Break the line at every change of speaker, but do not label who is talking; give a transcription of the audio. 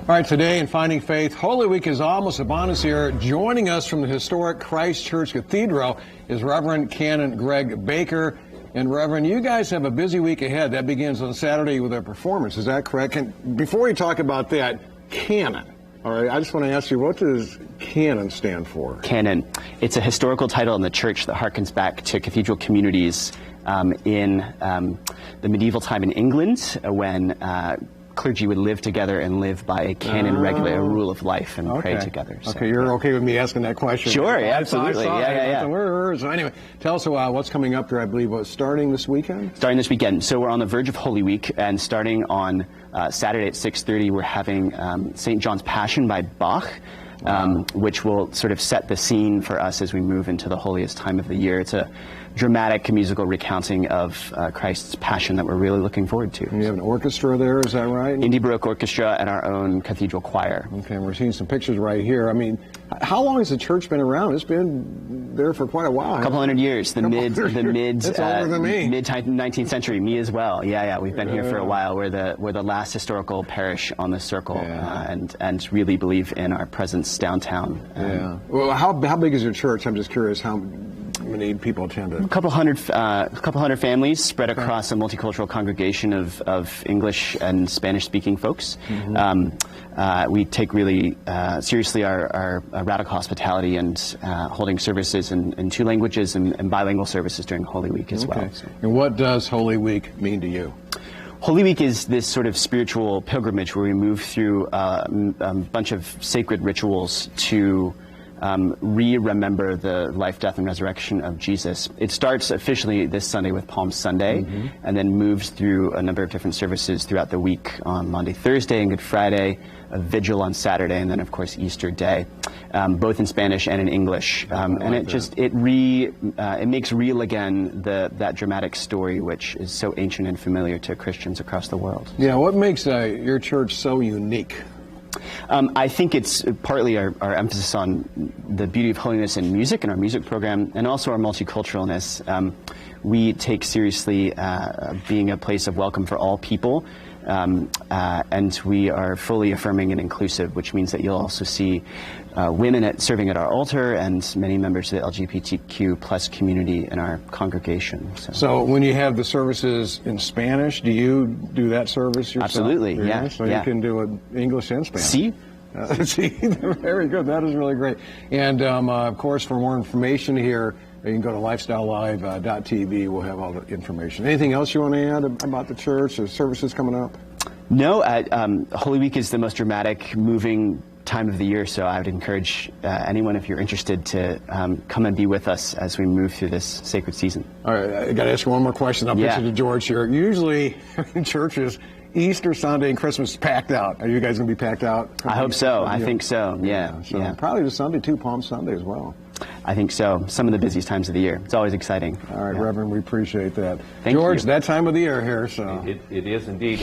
All right, today in Finding Faith, Holy Week is almost upon us here. Joining us from the historic Christ Church Cathedral is Reverend Canon Greg Baker. And Reverend, you guys have a busy week ahead. That begins on Saturday with a performance. Is that correct? And before we talk about that, canon. All right, I just want to ask you, what does canon stand for?
Canon. It's a historical title in the church that harkens back to cathedral communities in the medieval time in England when clergy would live together and live by a canon regulator, a rule of life, and pray together. So,
okay, you're okay with me asking that question?
Sure, absolutely. Yeah.
So anyway, tell us what's coming up here. I believe starting this weekend?
Starting this weekend. So we're on the verge of Holy Week, and starting on Saturday at 6:30, we're having St. John's Passion by Bach. Which will sort of set the scene for us as we move into the holiest time of the year. It's a dramatic musical recounting of Christ's Passion that we're really looking forward to.
And you have an orchestra there, is that right?
Indie Baroque Orchestra and our own cathedral choir.
Okay, we're seeing some pictures right here. I mean, how long has the church been around? It's been there for quite a while.
A couple hundred years. The mid 19th century. Me as well. Yeah. We've been here for a while. We're the last historical parish on the circle, and really believe in our presence downtown.
Well, how big is your church? I'm just curious how many people attend it.
A couple hundred families spread across a multicultural congregation of English and Spanish-speaking folks. We take really seriously our radical hospitality and holding services in two languages and bilingual services during Holy Week as well. So.
And what does Holy Week mean to you?
Holy Week is this sort of spiritual pilgrimage where we move through a bunch of sacred rituals to remember the life, death, and resurrection of Jesus. It starts officially this Sunday with Palm Sunday, and then moves through a number of different services throughout the week on Monday, Thursday, and Good Friday, a vigil on Saturday, and then of course Easter Day, both in Spanish and in English. And it makes real again that dramatic story which is so ancient and familiar to Christians across the world.
Yeah, what makes your church so unique?
I think it's partly our emphasis on the beauty of holiness in music and our music program, and also our multiculturalness. We take seriously being a place of welcome for all people, and we are fully affirming and inclusive, which means that you'll also see women serving at our altar and many members of the LGBTQ plus community in our congregation. So
when you have the services in Spanish, do you do that service yourself?
Absolutely, yeah.
So you can do it English and Spanish.
See?
See, very good. That is really great. And of course, for more information here, you can go to lifestylelive.tv. We'll have all the information. Anything else you want to add about the church or services coming up?
No. Holy Week is the most dramatic, moving time of the year, so I would encourage anyone, if you're interested, to come and be with us as we move through this sacred season. All
right, I got to ask you one more question. I'll pitch it to George here. Usually in churches, Easter Sunday and Christmas is packed out. Are you guys going to be packed out?
I hope so. I think so. Yeah.
Probably the Sunday too, Palm Sunday as well.
I think so. Some of the busiest times of the year. It's always exciting.
All right, Reverend, we appreciate that.
Thank you.
George, that time of the year here. So
it is indeed.